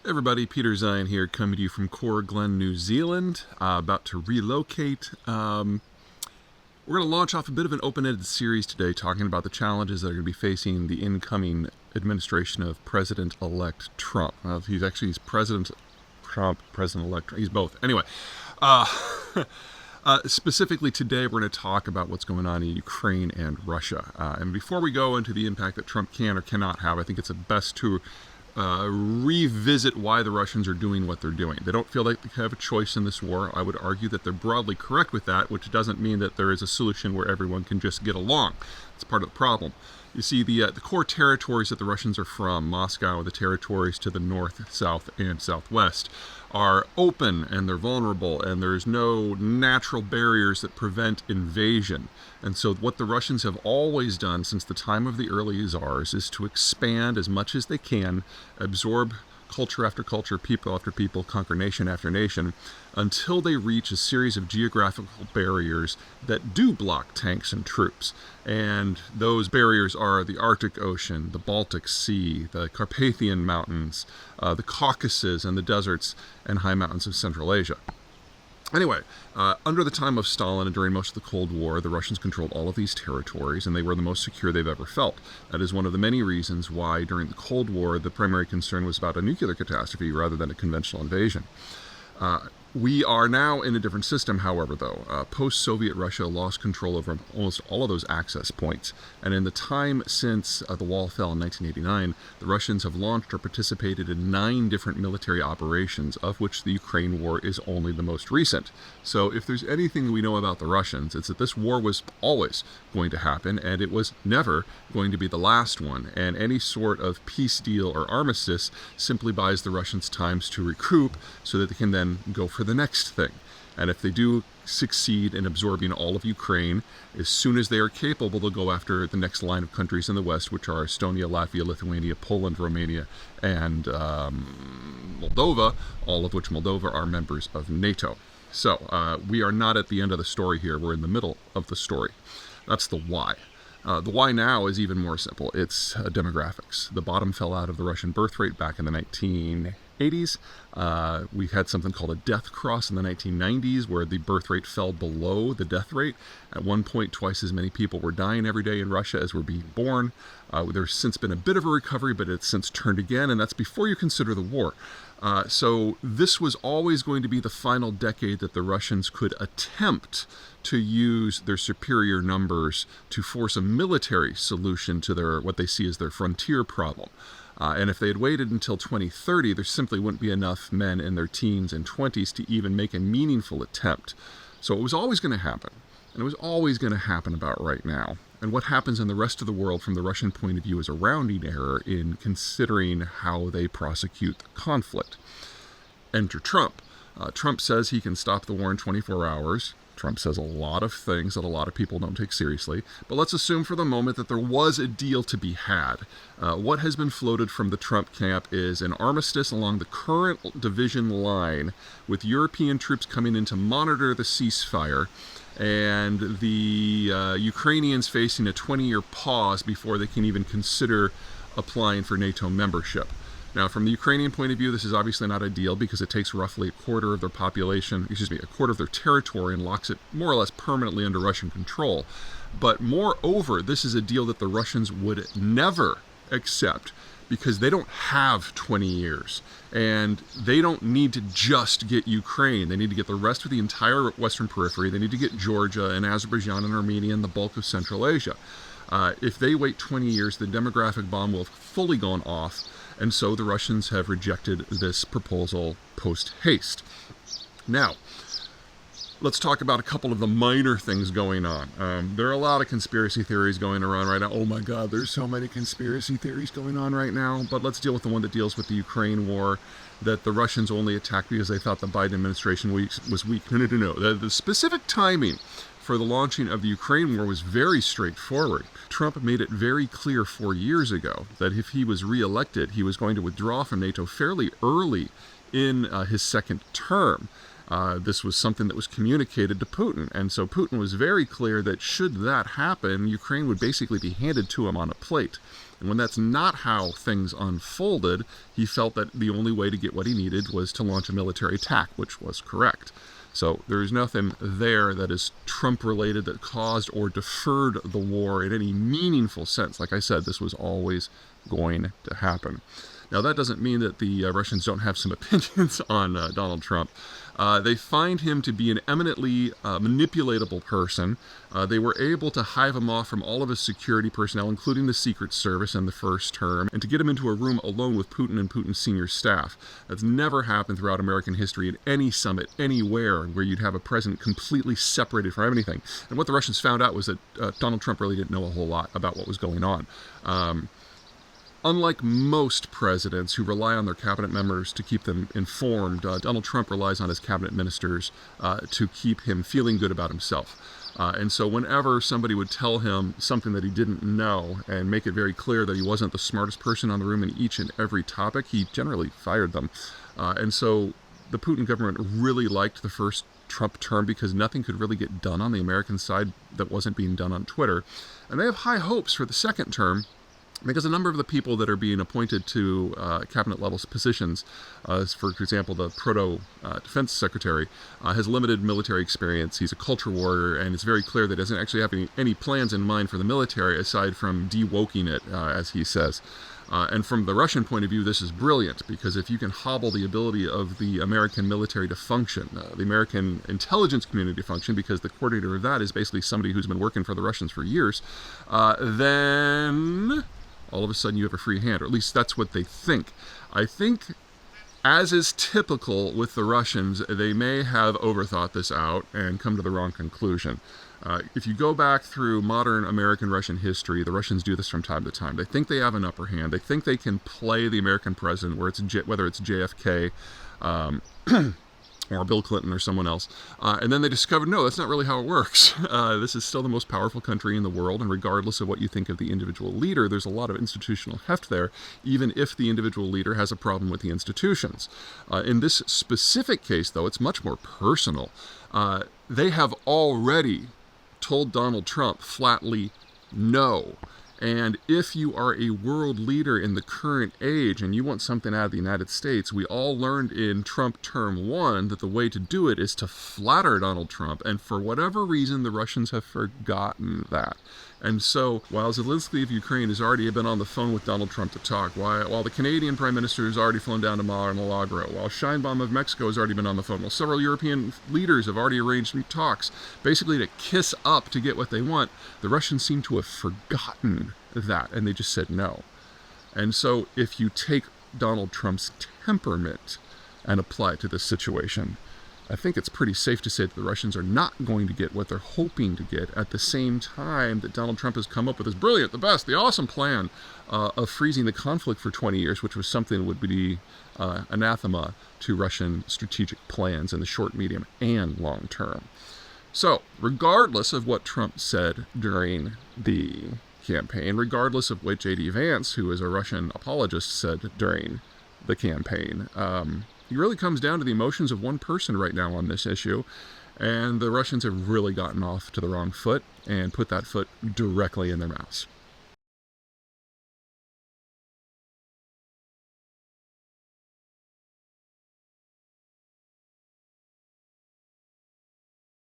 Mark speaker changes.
Speaker 1: Everybody, Peter Zeihan here, coming to you from Cora Glen, New Zealand, about to relocate. We're going to launch off a bit of an open-ended series today talking about the challenges that are going to be facing the incoming administration of President-elect Trump. He's President Trump, President-elect, he's both. Anyway, specifically today we're going to talk about what's going on in Ukraine and Russia. And before we go into the impact that Trump can or cannot have, I think it's best to revisit why the Russians are doing what they're doing. They don't feel like they have a choice in this war. I would argue that they're broadly correct with that, which doesn't mean that there is a solution where everyone can just get along. It's part of the problem. You see, the core territories that the Russians are from, Moscow, the territories to the north, south, and southwest, are open and they're vulnerable, and there's no natural barriers that prevent invasion. And so what the Russians have always done since the time of the early Tsars is to expand as much as they can, absorb culture after culture, people after people, conquer nation after nation, until they reach a series of geographical barriers that do block tanks and troops. And those barriers are the Arctic Ocean, the Baltic Sea, the Carpathian Mountains, the Caucasus, and the deserts and high mountains of Central Asia. Anyway, under the time of Stalin and during most of the Cold War, the Russians controlled all of these territories, and they were the most secure they've ever felt. That is one of the many reasons why during the Cold War the primary concern was about a nuclear catastrophe rather than a conventional invasion. We are now in a different system, however, though. Post-Soviet Russia lost control over almost all of those access points. And in the time since the wall fell in 1989, the Russians have launched or participated in 9 different military operations, of which the Ukraine war is only the most recent. So if there's anything we know about the Russians, it's that this war was always going to happen, and it was never going to be the last one. And any sort of peace deal or armistice simply buys the Russians time to recoup so that they can then go for the next thing. And if they do succeed in absorbing all of Ukraine, as soon as they are capable, they'll go after the next line of countries in the West, which are Estonia, Latvia, Lithuania, Poland, Romania, and Moldova, all of which Moldova are members of NATO. So we are not at the end of the story here. We're in the middle of the story. That's the why. The why now is even more simple. It's demographics. The bottom fell out of the Russian birth rate back in the 1980s. We had something called a death cross in the 1990s where the birth rate fell below the death rate. At one point, twice as many people were dying every day in Russia as were being born. There's since been a bit of a recovery, but it's since turned again, and that's before you consider the war. So this was always going to be the final decade that the Russians could attempt to use their superior numbers to force a military solution to their what they see as their frontier problem. And if they had waited until 2030, there simply wouldn't be enough men in their teens and 20s to even make a meaningful attempt. So it was always going to happen. And it was always going to happen about right now. And what happens in the rest of the world from the Russian point of view is a rounding error in considering how they prosecute the conflict. Enter Trump. Trump says he can stop the war in 24 hours. Trump says a lot of things that a lot of people don't take seriously. But let's assume for the moment that there was a deal to be had. What has been floated from the Trump camp is an armistice along the current division line with European troops coming in to monitor the ceasefire, and the Ukrainians facing a 20-year pause before they can even consider applying for NATO membership. Now, from the Ukrainian point of view, this is obviously not ideal because it takes roughly a quarter of their territory and locks it more or less permanently under Russian control. But moreover, this is a deal that the Russians would never accept because they don't have 20 years. And they don't need to just get Ukraine. They need to get the rest of the entire Western periphery. They need to get Georgia and Azerbaijan and Armenia and the bulk of Central Asia. If they wait 20 years, the demographic bomb will have fully gone off. And so the Russians have rejected this proposal post-haste. Now, let's talk about a couple of the minor things going on. There are a lot of conspiracy theories going around right now. Oh my God, there's so many conspiracy theories going on right now. But let's deal with the one that deals with the Ukraine war, that the Russians only attacked because they thought the Biden administration was weak. No. The specific timing for the launching of the Ukraine war was very straightforward. Trump made it very clear 4 years ago that if he was reelected, he was going to withdraw from NATO fairly early in his second term. This was something that was communicated to Putin, and so Putin was very clear that should that happen, Ukraine would basically be handed to him on a plate. And when that's not how things unfolded, he felt that the only way to get what he needed was to launch a military attack, which was correct. So there's nothing there that is Trump-related that caused or deferred the war in any meaningful sense. Like I said, this was always going to happen. Now, that doesn't mean that the Russians don't have some opinions on Donald Trump. They find him to be an eminently manipulatable person. They were able to hive him off from all of his security personnel, including the Secret Service in the first term, and to get him into a room alone with Putin and Putin's senior staff. That's never happened throughout American history at any summit, anywhere, where you'd have a president completely separated from anything. And what the Russians found out was that Donald Trump really didn't know a whole lot about what was going on. Unlike most presidents who rely on their cabinet members to keep them informed, Donald Trump relies on his cabinet ministers to keep him feeling good about himself. And so whenever somebody would tell him something that he didn't know and make it very clear that he wasn't the smartest person on the room in each and every topic, he generally fired them. And so the Putin government really liked the first Trump term because nothing could really get done on the American side that wasn't being done on Twitter. And they have high hopes for the second term, because a number of the people that are being appointed to cabinet-level positions, for example, the proto-defense secretary, has limited military experience. He's a culture warrior, and it's very clear that he doesn't actually have any plans in mind for the military aside from de-woking it, as he says. And from the Russian point of view, this is brilliant, because if you can hobble the ability of the American military to function, the American intelligence community to function, because the coordinator of that is basically somebody who's been working for the Russians for years, then all of a sudden you have a free hand, or at least that's what they think. I think, as is typical with the Russians, they may have overthought this out and come to the wrong conclusion. If you go back through modern American-Russian history, the Russians do this from time to time. They think they have an upper hand. They think they can play the American president, whether it's JFK, or Bill Clinton or someone else. And then they discovered, no, that's not really how it works. This is still the most powerful country in the world, and regardless of what you think of the individual leader, there's a lot of institutional heft there, even if the individual leader has a problem with the institutions. In this specific case, though, it's much more personal. They have already told Donald Trump flatly no. And if you are a world leader in the current age and you want something out of the United States, we all learned in Trump term 1 that the way to do it is to flatter Donald Trump. And for whatever reason, the Russians have forgotten that. And so while Zelensky of Ukraine has already been on the phone with Donald Trump to talk, while the Canadian Prime Minister has already flown down to Mar-a-Lago, while Sheinbaum of Mexico has already been on the phone, while several European leaders have already arranged talks, basically to kiss up to get what they want, the Russians seem to have forgotten that, and they just said no. And so if you take Donald Trump's temperament and apply it to this situation, I think it's pretty safe to say that the Russians are not going to get what they're hoping to get at the same time that Donald Trump has come up with this brilliant, the best, the awesome plan of freezing the conflict for 20 years, which was something that would be anathema to Russian strategic plans in the short, medium, and long term. So, regardless of what Trump said during the campaign, regardless of what J.D. Vance, who is a Russian apologist, said during the campaign, it really comes down to the emotions of one person right now on this issue, and the Russians have really gotten off to the wrong foot and put that foot directly in their mouths.